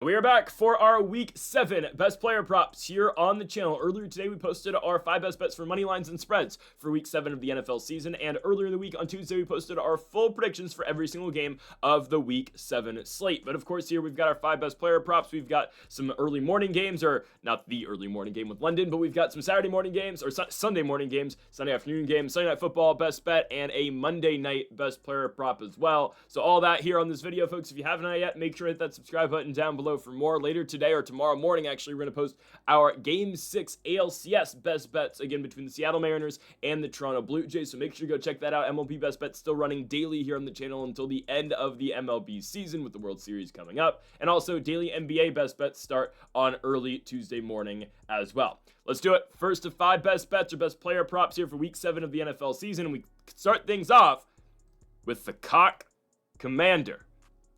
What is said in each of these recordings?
We are back for our Week 7 Best Player Props here on the channel. Earlier today, we posted our 5 best bets for money lines and spreads for Week 7 of the NFL season, and earlier in the week on Tuesday, we posted our full predictions for every single game of the Week 7 slate. But of course, here we've got our 5 best player props. We've got some early morning games, or not the early morning game with London, but we've got some Saturday morning games, or Sunday morning games, Sunday afternoon games, Sunday Night Football best bet, and a Monday night best player prop as well. So all that here on this video, folks. If you haven't yet, make sure to hit that subscribe button down below for more. Later today or tomorrow morning, actually, we're going to post our Game 6 ALCS best bets, again, between the Seattle Mariners and the Toronto Blue Jays, so make sure to go check that out. MLB best bets still running daily here on the channel until the end of the MLB season, with the World Series coming up, and also daily NBA best bets start on early Tuesday morning as well. Let's do it. First of 5 best bets or best player props here for Week 7 of the NFL season, and we start things off with the Cock Commander.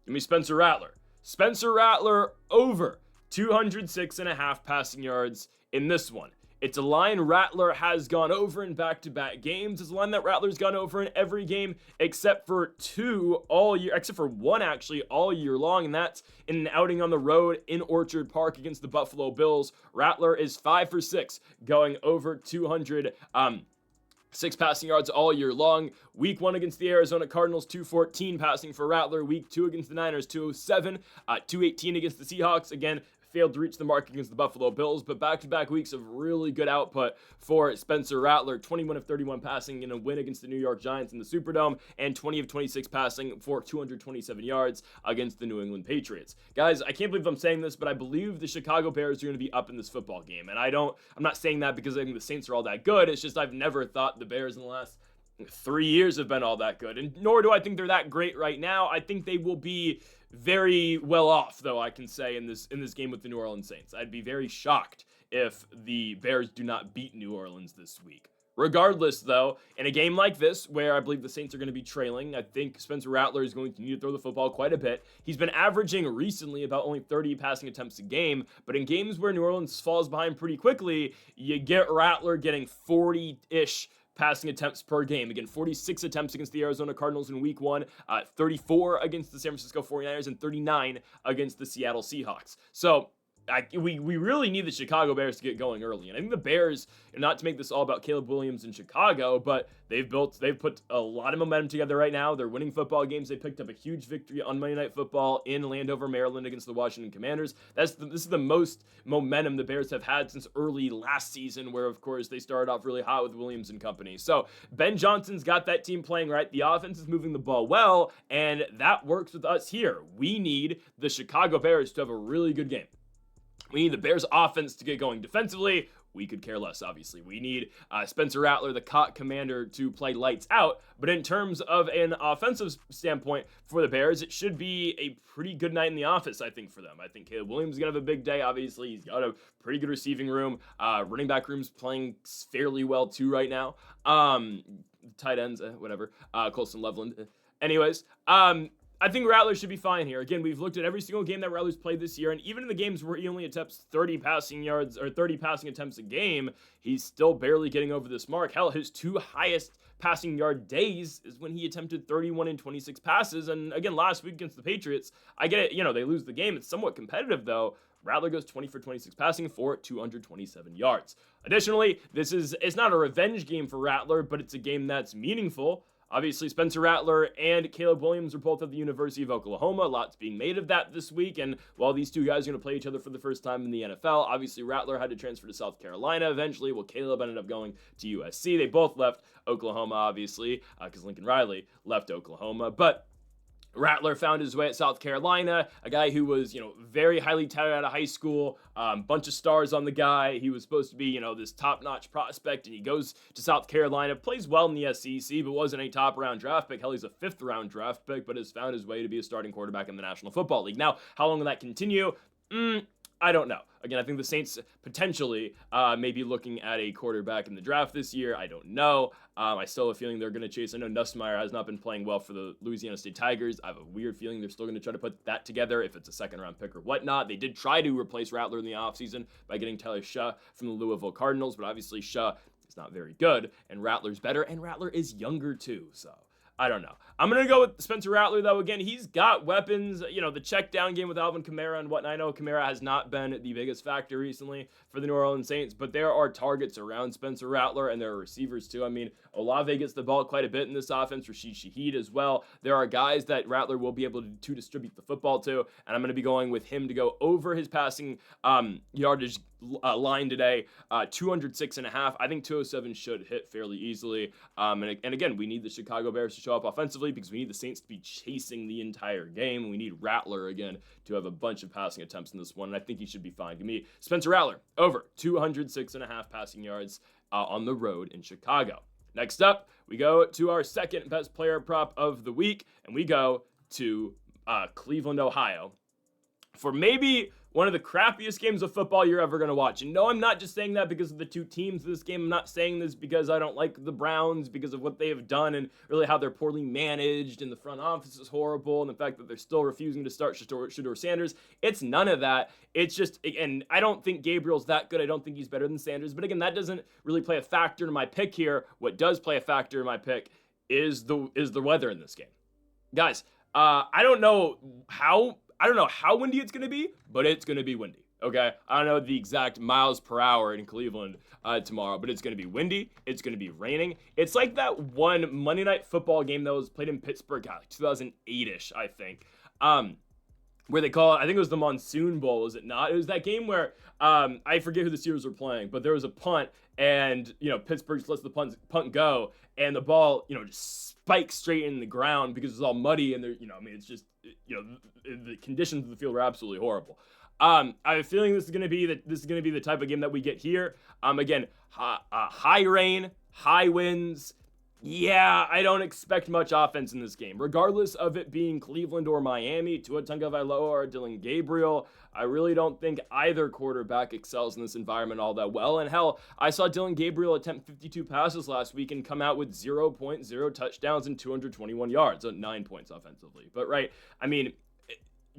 Give me Spencer Rattler. Spencer Rattler over 206.5 passing yards in this one. It's a line Rattler has gone over in back-to-back games. It's a line that Rattler's gone over in every game except for one actually all year long, and that's in an outing on the road in Orchard Park against the Buffalo Bills. Rattler is 5 for 6 going over 206 passing yards all year long. Week 1 against the Arizona Cardinals, 214 passing for Rattler. Week 2 against the Niners, 207. 218 against the Seahawks. Again, failed to reach the mark against the Buffalo Bills, but back-to-back weeks of really good output for Spencer Rattler. 21 of 31 passing in a win against the New York Giants in the Superdome, and 20 of 26 passing for 227 yards against the New England Patriots. Guys, I can't believe I'm saying this, but I believe the Chicago Bears are going to be up in this football game, and I'm not saying that because I think the Saints are all that good. It's just I've never thought the Bears in the last 3 years have been all that good, and nor do I think they're that great right now. I think they will be very well off, though, I can say, in this game with the New Orleans Saints. I'd be very shocked if the Bears do not beat New Orleans this week. Regardless, though, in a game like this, where I believe the Saints are going to be trailing, I think Spencer Rattler is going to need to throw the football quite a bit. He's been averaging recently about only 30 passing attempts a game, but in games where New Orleans falls behind pretty quickly, you get Rattler getting 40-ish passing attempts per game. Again, 46 attempts against the Arizona Cardinals in Week 1, 34 against the San Francisco 49ers, and 39 against the Seattle Seahawks. So we really need the Chicago Bears to get going early. And I think the Bears, not to make this all about Caleb Williams in Chicago, but they've put a lot of momentum together right now. They're winning football games. They picked up a huge victory on Monday Night Football in Landover, Maryland against the Washington Commanders. This is the most momentum the Bears have had since early last season, where, of course, they started off really hot with Williams and company. So Ben Johnson's got that team playing right. The offense is moving the ball well, and that works with us here. We need the Chicago Bears to have a really good game. We need the Bears' offense to get going defensively. We could care less, obviously. We need Spencer Rattler, the Cock Commander, to play lights out. But in terms of an offensive standpoint for the Bears, it should be a pretty good night in the office, I think, for them. I think Caleb Williams is going to have a big day, obviously. He's got a pretty good receiving room. Running back room's playing fairly well, too, right now. Tight ends, whatever. Colson Loveland. Anyways, I think Rattler should be fine here. Again, we've looked at every single game that Rattler's played this year, and even in the games where he only attempts 30 passing attempts a game, he's still barely getting over this mark. Hell, his 2 highest passing yard days is when he attempted 31 and 26 passes. And again, last week against the Patriots, I get it, they lose the game. It's somewhat competitive, though. Rattler goes 20 for 26 passing for 227 yards. Additionally, it's not a revenge game for Rattler, but it's a game that's meaningful. Obviously, Spencer Rattler and Caleb Williams are both at the University of Oklahoma. Lots being made of that this week, and while these two guys are going to play each other for the first time in the NFL, obviously Rattler had to transfer to South Carolina eventually, while Caleb ended up going to USC. They both left Oklahoma, obviously, because Lincoln Riley left Oklahoma, but Rattler found his way at South Carolina, a guy who was, very highly touted out of high school, bunch of stars on the guy. He was supposed to be, this top-notch prospect, and he goes to South Carolina, plays well in the SEC, but wasn't a top-round draft pick. Hell, he's a 5th-round draft pick, but has found his way to be a starting quarterback in the National Football League. Now, how long will that continue? I don't know. Again, I think the Saints potentially may be looking at a quarterback in the draft this year. I don't know. I still have a feeling they're going to chase. I know Nussmeier has not been playing well for the Louisiana State Tigers. I have a weird feeling they're still going to try to put that together if it's a 2nd-round pick or whatnot. They did try to replace Rattler in the offseason by getting Tyler Shaw from the Louisville Cardinals, but obviously Shaw is not very good, and Rattler's better, and Rattler is younger too, so I don't know. I'm going to go with Spencer Rattler, though. Again, he's got weapons. You know, the check down game with Alvin Kamara and whatnot. I know Kamara has not been the biggest factor recently for the New Orleans Saints, but there are targets around Spencer Rattler, and there are receivers, too. I mean, Olave gets the ball quite a bit in this offense. Rashid Shaheed as well. There are guys that Rattler will be able to distribute the football to, and I'm going to be going with him to go over his passing yardage line today, 206.5. I think 207 should hit fairly easily. And again, we need the Chicago Bears to show up offensively because we need the Saints to be chasing the entire game. We need Rattler again to have a bunch of passing attempts in this one, and I think he should be fine. Give me Spencer Rattler over 206.5 passing yards on the road in Chicago. Next up, we go to our second best player prop of the week, and we go to Cleveland, Ohio, for maybe one of the crappiest games of football you're ever going to watch. And no, I'm not just saying that because of the two teams in this game. I'm not saying this because I don't like the Browns, because of what they have done and really how they're poorly managed and the front office is horrible and the fact that they're still refusing to start Shedeur Sanders. It's none of that. It's just, and I don't think Gabriel's that good. I don't think he's better than Sanders. But again, that doesn't really play a factor in my pick here. What does play a factor in my pick is the weather in this game. Guys, I don't know how windy it's going to be, but it's going to be windy, okay? I don't know the exact miles per hour in Cleveland tomorrow, but it's going to be windy. It's going to be raining. It's like that one Monday Night Football game that was played in Pittsburgh, like 2008-ish, I think, where they call it, I think it was the Monsoon Bowl, is it not? It was that game where, I forget who the Steelers were playing, but there was a punt, and, Pittsburgh just lets the punt go, and the ball, just spikes straight in the ground because it's all muddy, and it's just, the conditions of the field are absolutely horrible. I have a feeling this is going to be the type of game that we get here. Again, high rain, high winds. Yeah, I don't expect much offense in this game. Regardless of it being Cleveland or Miami, Tua Tagovailoa or Dylan Gabriel, I really don't think either quarterback excels in this environment all that well. And hell, I saw Dylan Gabriel attempt 52 passes last week and come out with 0.0 touchdowns and 221 yards, 9 points offensively. But right, I mean,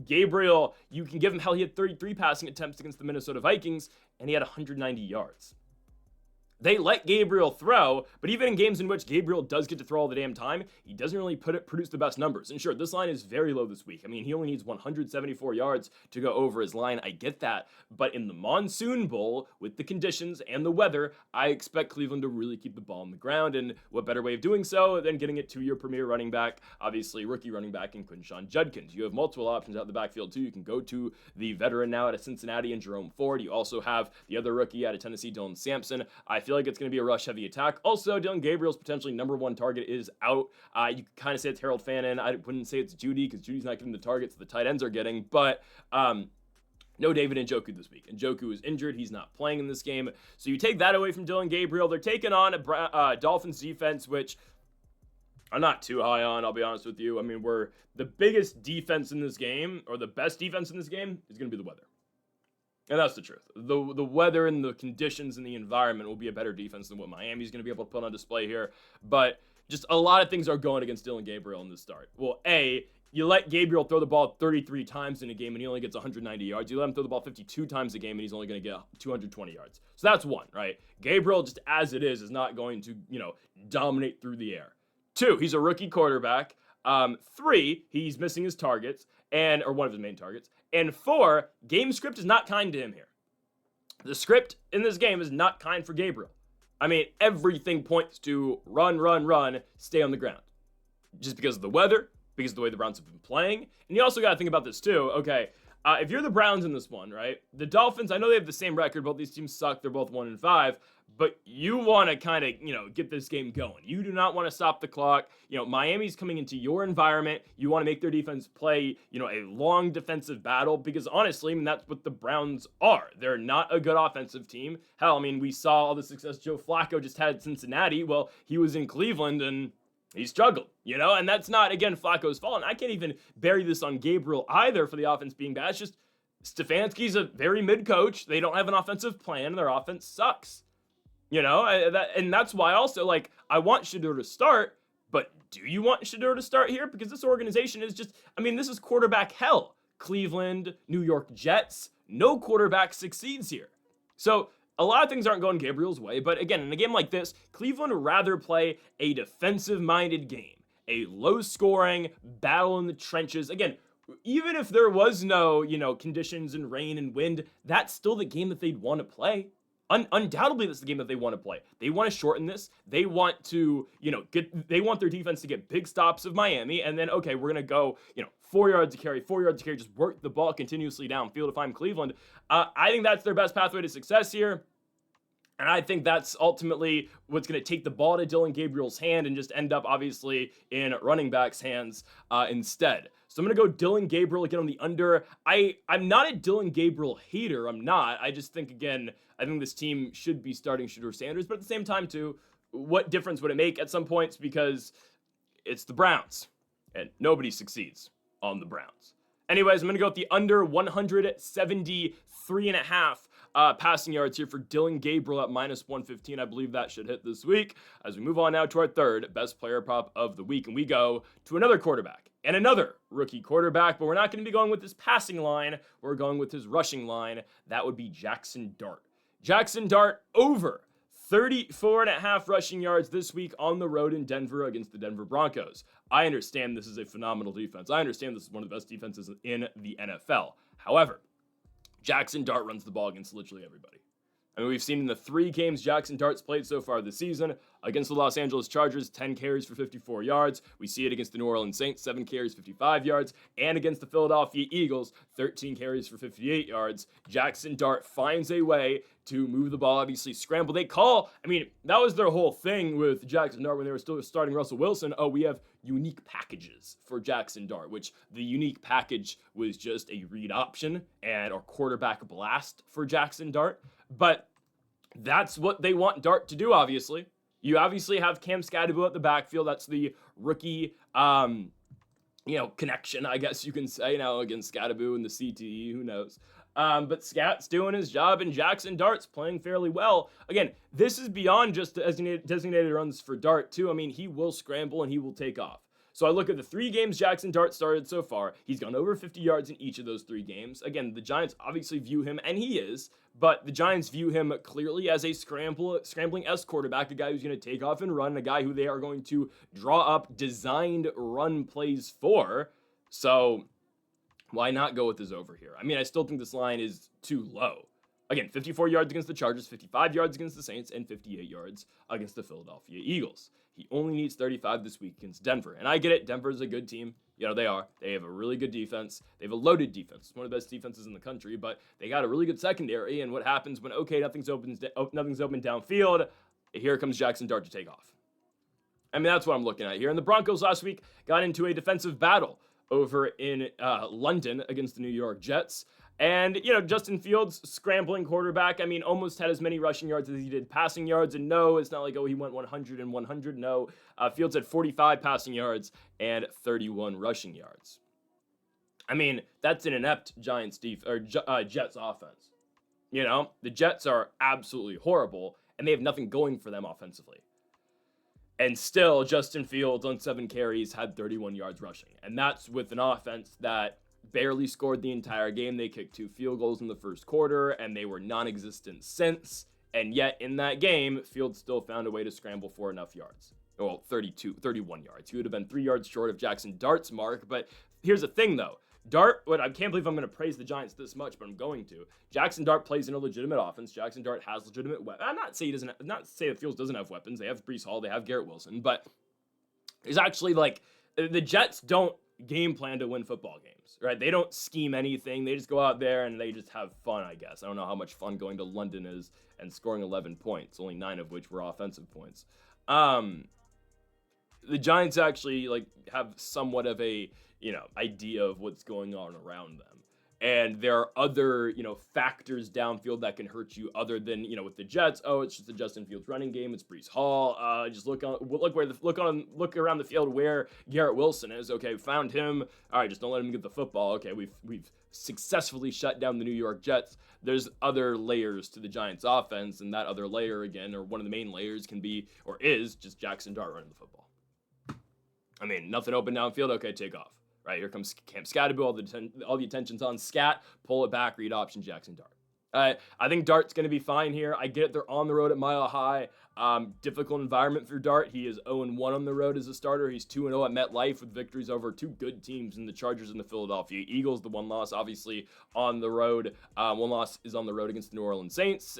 Gabriel, you can give him, hell, he had 33 passing attempts against the Minnesota Vikings, and he had 190 yards. They let Gabriel throw, but even in games in which Gabriel does get to throw all the damn time, he doesn't really produce the best numbers. And sure, this line is very low this week. I mean, he only needs 174 yards to go over his line. I get that. But in the Monsoon Bowl, with the conditions and the weather, I expect Cleveland to really keep the ball on the ground. And what better way of doing so than getting it to your premier running back, obviously rookie running back in Quinshon Judkins. You have multiple options out the backfield too. You can go to the veteran now out of Cincinnati and Jerome Ford. You also have the other rookie out of Tennessee, Dylan Sampson. I feel like it's going to be a rush-heavy attack. Also, Dylan Gabriel's potentially number one target is out. You can kind of say it's Harold Fannin. I wouldn't say it's Judy because Judy's not getting the targets the tight ends are getting, but no David Njoku this week. Njoku is injured. He's not playing in this game. So you take that away from Dylan Gabriel. They're taking on a Dolphins defense, which I'm not too high on, I'll be honest with you. I mean, the biggest defense in this game, or the best defense in this game, is going to be the weather. And that's the truth. The weather and the conditions and the environment will be a better defense than what Miami's going to be able to put on display here. But just a lot of things are going against Dylan Gabriel in this start. Well, you let Gabriel throw the ball 33 times in a game and he only gets 190 yards. You let him throw the ball 52 times a game and he's only going to get 220 yards. So that's one, right? Gabriel, just as it is not going to, dominate through the air. 2, he's a rookie quarterback. 3, he's missing his targets, or one of his main targets. And 4, game script is not kind to him here. The script in this game is not kind for Gabriel. I mean, everything points to run, stay on the ground. Just because of the weather, because of the way the Browns have been playing. And you also got to think about this too. Okay, if you're the Browns in this one, right? The Dolphins, I know they have the same record. Both these teams suck. They're both 1-5. But you want to kind of, get this game going. You do not want to stop the clock. Miami's coming into your environment. You want to make their defense play, a long defensive battle because honestly, that's what the Browns are. They're not a good offensive team. Hell, we saw all the success Joe Flacco just had at Cincinnati. Well, he was in Cleveland and he struggled, and that's not, again, Flacco's fault. And I can't even bury this on Gabriel either for the offense being bad. It's just Stefanski's a very mid coach. They don't have an offensive plan and their offense sucks. And that's why also, I want Shedeur to start, but do you want Shedeur to start here? Because this organization is just, this is quarterback hell. Cleveland, New York Jets, no quarterback succeeds here. So a lot of things aren't going Gabriel's way, but again, in a game like this, Cleveland would rather play a defensive-minded game, a low-scoring battle in the trenches. Again, even if there was no, conditions and rain and wind, that's still the game that they'd want to play. Undoubtedly, that's the game that they want to play. They want to shorten this. They want to, they want their defense to get big stops of Miami, and then, okay, we're going to go, 4 yards to carry, just work the ball continuously downfield if I'm Cleveland. I think that's their best pathway to success here. And I think that's ultimately what's going to take the ball to Dillon Gabriel's hand and just end up, obviously, in running back's hands instead. So I'm going to go Dillon Gabriel again on the under. I'm not a Dillon Gabriel hater. I'm not. I just think, again, I think this team should be starting Shedeur Sanders. But at the same time, too, what difference would it make at some points? Because it's the Browns, and nobody succeeds on the Browns. Anyways, I'm going to go with the under 173.5 passing yards here for Dillon Gabriel at minus 115. I believe that should hit this week. As we move on now to our third best player prop of the week, and we go to another quarterback and another rookie quarterback, but we're not going to be going with his passing line. We're going with his rushing line. That would be Jackson Dart. Jackson Dart over 34.5 rushing yards this week on the road in Denver against the Denver Broncos. I understand this is a phenomenal defense. I understand this is one of the best defenses in the NFL. However, Jackson Dart runs the ball against literally everybody. I mean, we've seen in the 3 games Jackson Dart's played so far this season, against the Los Angeles Chargers, 10 carries for 54 yards. We see it against the New Orleans Saints, 7 carries, 55 yards. And against the Philadelphia Eagles, 13 carries for 58 yards. Jackson Dart finds a way to move the ball, obviously scramble. That was their whole thing with Jackson Dart when they were still starting Russell Wilson. Oh, we have unique packages for Jackson Dart, which the unique package was just a read option and a quarterback blast for Jackson Dart. But that's what they want Dart to do, obviously. You obviously have Cam Skattebo at the backfield. That's the rookie, connection, I guess you can say now against Skattebo and the CTE, who knows. But Scat's doing his job, and Jackson Dart's playing fairly well. Again, this is beyond just designated runs for Dart, too. I mean, he will scramble, and he will take off. So I look at the 3 games Jackson Dart started so far. He's gone over 50 yards in each of those 3 games. Again, the Giants obviously view him, and he is, but the Giants view him clearly as a scrambling-esque quarterback, a guy who's going to take off and run, a guy who they are going to draw up designed run plays for. So why not go with his over here? I mean, I still think this line is too low. Again, 54 yards against the Chargers, 55 yards against the Saints, and 58 yards against the Philadelphia Eagles. He only needs 35 this week against Denver. And I get it, Denver's a good team. They are. They have a really good defense. They have a loaded defense. It's one of the best defenses in the country, but they got a really good secondary. And what happens when, nothing's open downfield, here comes Jackson Dart to take off. I mean, that's what I'm looking at here. And the Broncos last week got into a defensive battle over in London against the New York Jets. And, Justin Fields, scrambling quarterback, almost had as many rushing yards as he did passing yards. And no, it's not like, he went 100 and 100. No, Fields had 45 passing yards and 31 rushing yards. I mean, that's an inept Jets offense. The Jets are absolutely horrible, and they have nothing going for them offensively. And still, Justin Fields on 7 carries had 31 yards rushing. And that's with an offense that barely scored the entire game. They kicked 2 field goals in the first quarter, and they were non-existent since. And yet, in that game, Fields still found a way to scramble for enough yards. Well, 31 yards. He would have been 3 yards short of Jackson Dart's mark. But here's the thing, though. I can't believe I'm going to praise the Giants this much, but I'm going to. Jackson Dart plays in a legitimate offense. Jackson Dart has legitimate weapons. I'm not saying that Fields doesn't have weapons. They have Breece Hall. They have Garrett Wilson. But there's actually, the Jets don't game plan to win football games, right? They don't scheme anything. They just go out there and they just have fun, I guess. I don't know how much fun going to London is and scoring 11 points, only 9 of which were offensive points. The Giants actually have somewhat of a idea of what's going on around them. And there are other, factors downfield that can hurt you other than, with the Jets. Oh, it's just the Justin Fields running game. It's Breece Hall. Just look around the field where Garrett Wilson is. Okay, found him. All right, just don't let him get the football. Okay, we've successfully shut down the New York Jets. There's other layers to the Giants offense, and that other layer again, or one of the main layers can be, or is, just Jackson Dart running the football. I mean, nothing open downfield. Okay, take off. Right, here comes Cam Skattebo. All the attention's on Scat. Pull it back. Read option Jackson Dart. I think Dart's going to be fine here. I get it. They're on the road at Mile High. Difficult environment for Dart. He is 0-1 on the road as a starter. He's 2-0 at MetLife with victories over two good teams in the Chargers and the Philadelphia Eagles. The one loss, obviously, on the road. One loss is on the road against the New Orleans Saints.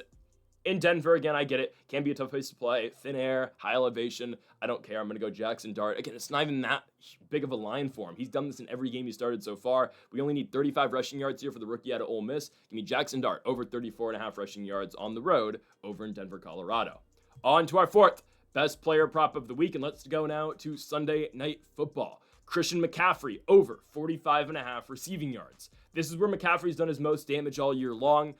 In Denver, again, I get it. Can be a tough place to play. Thin air, high elevation. I don't care. I'm going to go Jackson Dart. Again, it's not even that big of a line for him. He's done this in every game he started so far. We only need 35 rushing yards here for the rookie out of Ole Miss. Give me Jackson Dart over 34.5 rushing yards on the road over in Denver, Colorado. On to our fourth best player prop of the week, and let's go now to Sunday Night Football. Christian McCaffrey over 45.5 receiving yards. This is where McCaffrey's done his most damage all year long.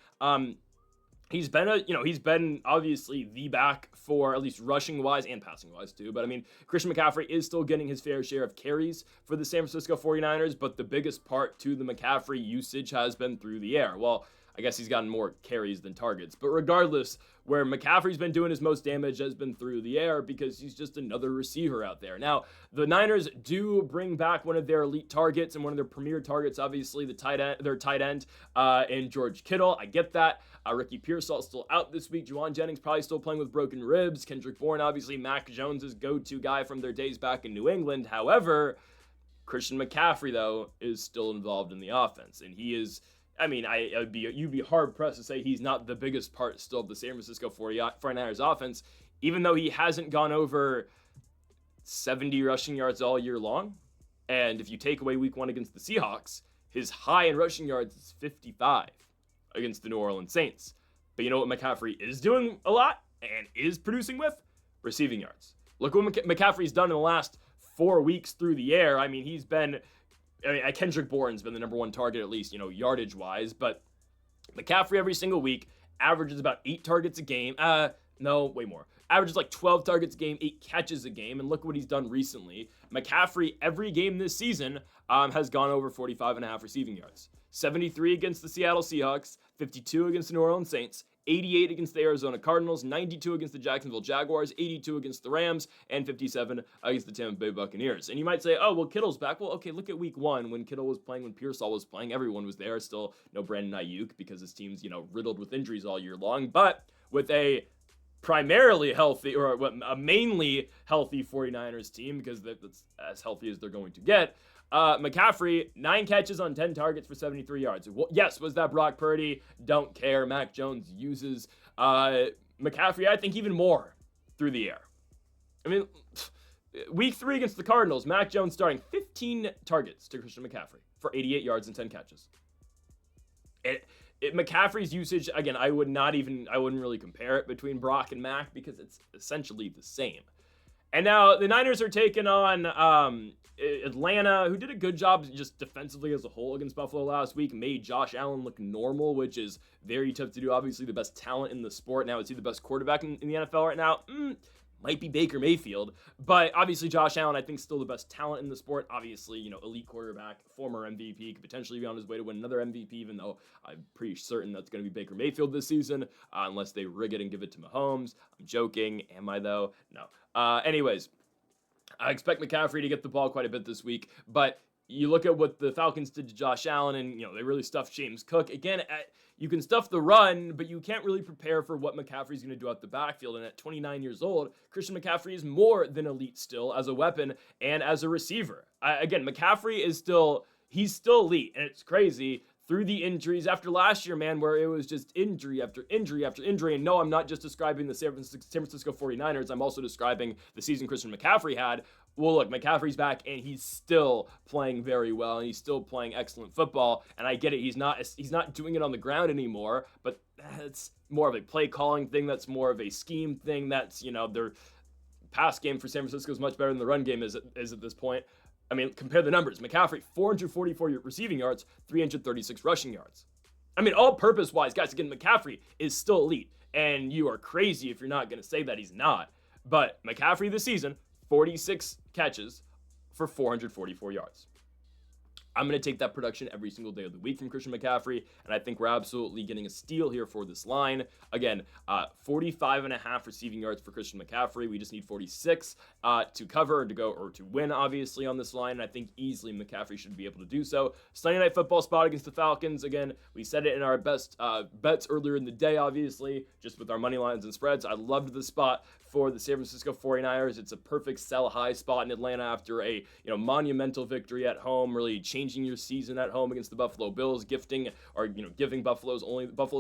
He's been obviously the back for at least rushing wise and passing wise too. But I mean, Christian McCaffrey is still getting his fair share of carries for the San Francisco 49ers, but the biggest part to the McCaffrey usage has been through the air. Well, I guess he's gotten more carries than targets. But regardless, where McCaffrey's been doing his most damage has been through the air because he's just another receiver out there. Now, the Niners do bring back one of their elite targets and one of their premier targets, obviously their tight end in George Kittle. I get that. Ricky Pearsall's still out this week. Juwan Jennings probably still playing with broken ribs. Kendrick Bourne, obviously, Mac Jones's go-to guy from their days back in New England. However, Christian McCaffrey, though, is still involved in the offense. And he is, I mean, you'd be hard-pressed to say he's not the biggest part still of the San Francisco 49ers offense, even though he hasn't gone over 70 rushing yards all year long. And if you take away week 1 against the Seahawks, his high in rushing yards is 55 against the New Orleans Saints. But you know what McCaffrey is doing a lot and is producing with? Receiving yards. Look what McCaffrey's done in the last 4 weeks through the air. I mean, Kendrick Bourne's been the number one target, at least, yardage-wise. But McCaffrey every single week averages about 8 targets a game. No, way more. Averages like 12 targets a game, 8 catches a game, and look what he's done recently. McCaffrey, every game this season, has gone over 45.5 receiving yards. 73 against the Seattle Seahawks, 52 against the New Orleans Saints, 88 against the Arizona Cardinals, 92 against the Jacksonville Jaguars, 82 against the Rams, and 57 against the Tampa Bay Buccaneers. And you might say, oh, well, Kittle's back. Well, okay, look at week 1 when Kittle was playing, when Pearsall was playing. Everyone was there. Still no Brandon Ayuk because his team's, riddled with injuries all year long. But with a primarily healthy, or a mainly healthy 49ers team, because that's as healthy as they're going to get, McCaffrey, 9 catches on 10 targets for 73 yards. Yes, was that Brock Purdy? Don't care. Mac Jones uses McCaffrey, I think, even more through the air. I mean, week 3 against the Cardinals, Mac Jones starting 15 targets to Christian McCaffrey for 88 yards and 10 catches. McCaffrey's usage, again, I wouldn't really compare it between Brock and Mac because it's essentially the same. And now the Niners are taking on Atlanta, who did a good job just defensively as a whole against Buffalo last week, made Josh Allen look normal, which is very tough to do. Obviously, the best talent in the sport. Now, is he the best quarterback in the NFL right now? Might be Baker Mayfield, but obviously Josh Allen, I think, still the best talent in the sport. Obviously, elite quarterback, former MVP, could potentially be on his way to win another MVP, even though I'm pretty certain that's going to be Baker Mayfield this season, unless they rig it and give it to Mahomes. I'm joking. Am I, though? No. Anyways, I expect McCaffrey to get the ball quite a bit this week, but you look at what the Falcons did to Josh Allen, and, they really stuffed James Cook. Again, you can stuff the run, but you can't really prepare for what McCaffrey's going to do out the backfield. And at 29 years old, Christian McCaffrey is more than elite still as a weapon and as a receiver. Again, McCaffrey he's still elite, and it's crazy through the injuries after last year, man, where it was just injury after injury after injury. And no, I'm not just describing the San Francisco 49ers. I'm also describing the season Christian McCaffrey had. Well, look, McCaffrey's back, and he's still playing very well, and he's still playing excellent football. And I get it, he's not doing it on the ground anymore, but that's more of a play calling thing. That's more of a scheme thing. That's, their pass game for San Francisco is much better than the run game is at this point. I mean, compare the numbers. McCaffrey, 444 receiving yards, 336 rushing yards. I mean, all-purpose wise, guys, again, McCaffrey is still elite, and you are crazy if you're not going to say that he's not. But McCaffrey this season, 46 catches for 444 yards. I'm going to take that production every single day of the week from Christian McCaffrey, and I think we're absolutely getting a steal here for this line. Again, 45.5 receiving yards for Christian McCaffrey. We just need 46 to cover or to go or to win, obviously, on this line, and I think easily McCaffrey should be able to do so. Sunday Night Football spot against the Falcons. Again, we said it in our best bets earlier in the day, obviously, just with our money lines and spreads. I loved the spot for the San Francisco 49ers. It's a perfect sell high spot in Atlanta after a monumental victory at home, really changing your season at home against the Buffalo Bills, giving Buffalo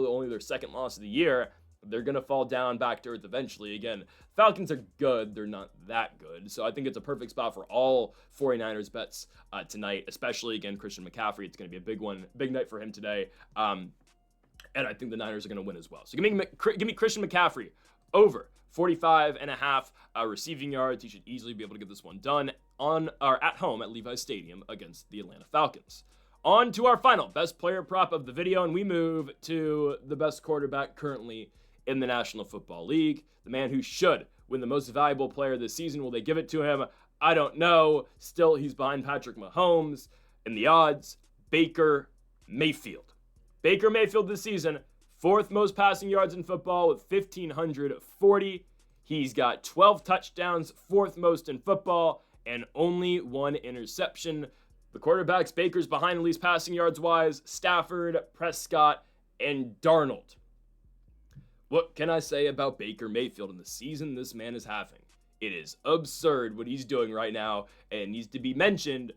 only their second loss of the year. They're going to fall down back to earth eventually. Again, Falcons are good. They're not that good. So I think it's a perfect spot for all 49ers bets tonight, especially, again, Christian McCaffrey. It's going to be a big night for him today. And I think the Niners are going to win as well. So give me Christian McCaffrey over 45.5 receiving yards. He should easily be able to get this one done at home at Levi's Stadium against the Atlanta Falcons. On to our final best player prop of the video, and we move to the best quarterback currently in the National Football League, the man who should win the most valuable player this season. Will they give it to him? I don't know. Still, he's behind Patrick Mahomes in the odds. Baker Mayfield. Baker Mayfield this season, 4th most passing yards in football with 1,540. He's got 12 touchdowns, 4th most in football, and only 1 interception. The quarterbacks Baker's behind at least passing yards wise: Stafford, Prescott, and Darnold. What can I say about Baker Mayfield in the season this man is having? It is absurd what he's doing right now, and it needs to be mentioned.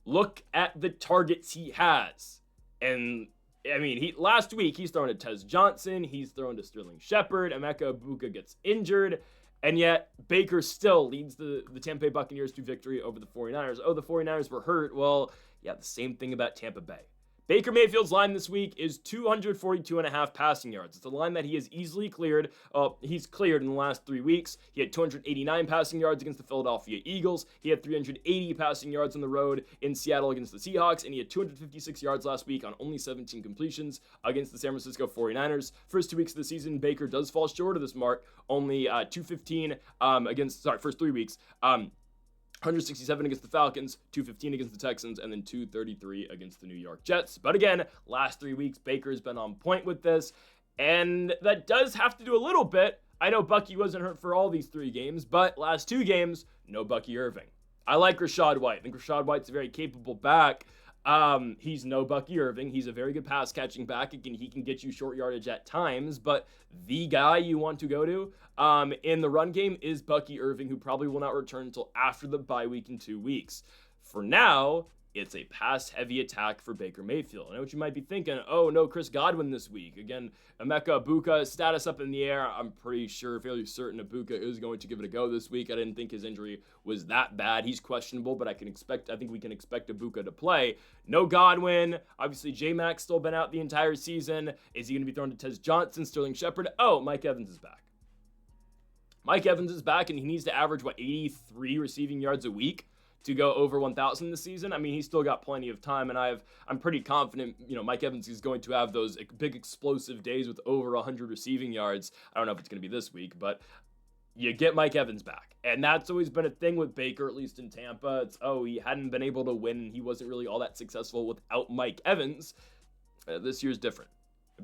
Look at the targets he has. And I mean, last week he's throwing to Tez Johnson, he's throwing to Sterling Shepard, Emeka Egbuka gets injured, and yet Baker still leads the Tampa Bay Buccaneers to victory over the 49ers. Oh, the 49ers were hurt. Well, yeah, the same thing about Tampa Bay. Baker Mayfield's line this week is 242.5 passing yards. It's a line that he has easily cleared. He's cleared in the last 3 weeks. He had 289 passing yards against the Philadelphia Eagles. He had 380 passing yards on the road in Seattle against the Seahawks, and he had 256 yards last week on only 17 completions against the San Francisco 49ers. First 2 weeks of the season, Baker does fall short of this mark. Only 215 first 3 weeks. 167 against the Falcons, 215 against the Texans, and then 233 against the New York Jets. But again, last 3 weeks, Baker's been on point with this, and that does have to do a little bit. I know Bucky wasn't hurt for all these 3 games, but last 2 games, no Bucky Irving. I like Rachaad White. I think Rachaad White's a very capable back. He's no Bucky Irving. He's a very good pass catching back. He can get you short yardage at times, but the guy you want to go to in the run game is Bucky Irving, who probably will not return until after the bye week in 2 weeks. For now, it's a pass-heavy attack for Baker Mayfield. I know what you might be thinking. Oh, no Chris Godwin this week. Again, Emeka Egbuka, status up in the air. I'm fairly certain Egbuka is going to give it a go this week. I didn't think his injury was that bad. He's questionable, but I think we can expect Egbuka to play. No Godwin. Obviously, J-Mac's still been out the entire season. Is he going to be thrown to Tez Johnson, Sterling Shepard? Oh, Mike Evans is back. Mike Evans is back, and he needs to average, 83 receiving yards a week to go over 1,000 this season. I mean, he's still got plenty of time, and I'm pretty confident, Mike Evans is going to have those big explosive days with over 100 receiving yards. I don't know if it's going to be this week, but you get Mike Evans back. And that's always been a thing with Baker, at least in Tampa. He hadn't been able to win, and he wasn't really all that successful without Mike Evans. This year's different.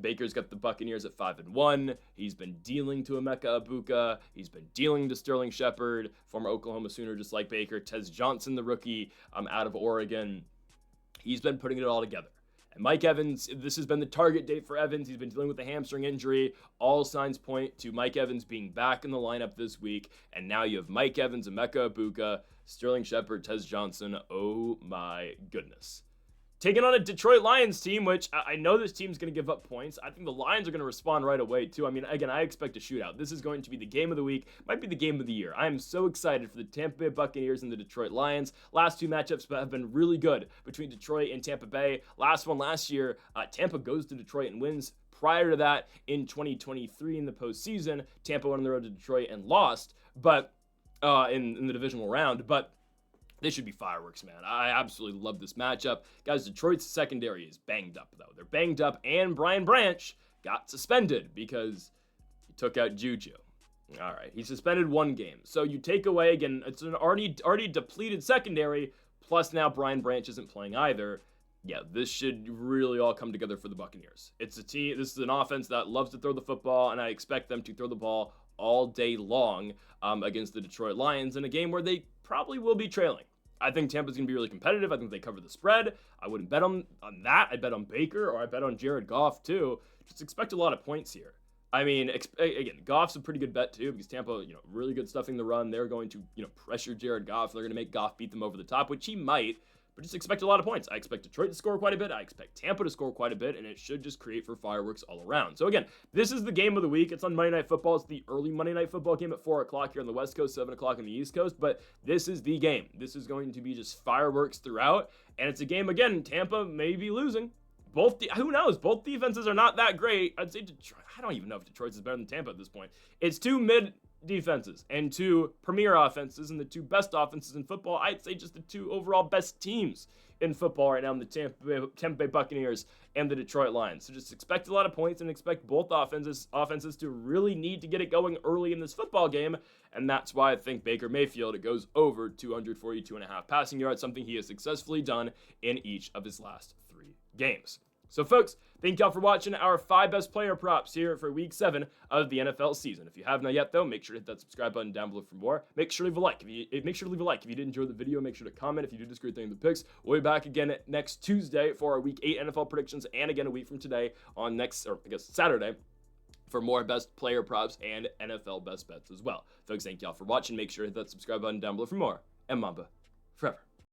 Baker's got the Buccaneers at 5-1. He's been dealing to Emeka Egbuka. He's been dealing to Sterling Shepard, former Oklahoma Sooner, just like Baker. Tez Johnson, the rookie, out of Oregon. He's been putting it all together. And Mike Evans, this has been the target date for Evans. He's been dealing with a hamstring injury. All signs point to Mike Evans being back in the lineup this week. And now you have Mike Evans, Emeka Egbuka, Sterling Shepard, Tez Johnson. Oh my goodness. Taking on a Detroit Lions team, which I know this team's going to give up points. I think the Lions are going to respond right away, too. I mean, again, I expect a shootout. This is going to be the game of the week. Might be the game of the year. I am so excited for the Tampa Bay Buccaneers and the Detroit Lions. Last 2 matchups have been really good between Detroit and Tampa Bay. Last one last year, Tampa goes to Detroit and wins. Prior to that, in 2023 in the postseason, Tampa went on the road to Detroit and lost, but in the divisional round. But they should be fireworks, man. I absolutely love this matchup. Guys, Detroit's secondary is banged up, though. They're banged up, and Brian Branch got suspended because he took out Juju. All right, he suspended 1 game. So you take away, again, it's an already depleted secondary, plus now Brian Branch isn't playing either. Yeah, this should really all come together for the Buccaneers. It's a team, this is an offense that loves to throw the football, and I expect them to throw the ball all day long against the Detroit Lions in a game where they probably will be trailing. I think Tampa's going to be really competitive. I think they cover the spread. I wouldn't bet on that. I'd bet on Baker, or I'd bet on Jared Goff too. Just expect a lot of points here. I mean, again, Goff's a pretty good bet too, because Tampa, really good stuffing the run. They're going to, pressure Jared Goff. They're going to make Goff beat them over the top, which he might. But just expect a lot of points. I expect Detroit to score quite a bit. I expect Tampa to score quite a bit, and it should just create for fireworks all around. So again, this is the game of the week. It's on Monday Night Football. It's the early Monday Night Football game at 4 o'clock here on the West Coast, 7 o'clock on the East Coast. But this is the game. This is going to be just fireworks throughout. And it's a game, again, Tampa may be losing. Who knows? Both defenses are not that great. I'd say Detroit. I don't even know if Detroit's is better than Tampa at this point. It's two mid defenses and two premier offenses, and the two best offenses in football. I'd say just the two overall best teams in football right now in the Tampa Bay Buccaneers and the Detroit Lions. So just expect a lot of points and expect both offenses to really need to get it going early in this football game. And that's why I think Baker Mayfield goes over 242.5 passing yards, something he has successfully done in each of his last 3 games. So folks, thank y'all for watching our 5 best player props here for week 7 of the NFL season. If you have not yet though, make sure to hit that subscribe button down below for more. Make sure to leave a like. Make sure to leave a like if you did enjoy the video. Make sure to comment if you did disagree with any of the picks. We'll be back again next Tuesday for our week 8 NFL predictions, and again a week from today on Saturday for more best player props and NFL best bets as well. Folks, thank y'all for watching. Make sure to hit that subscribe button down below for more. And Mamba forever.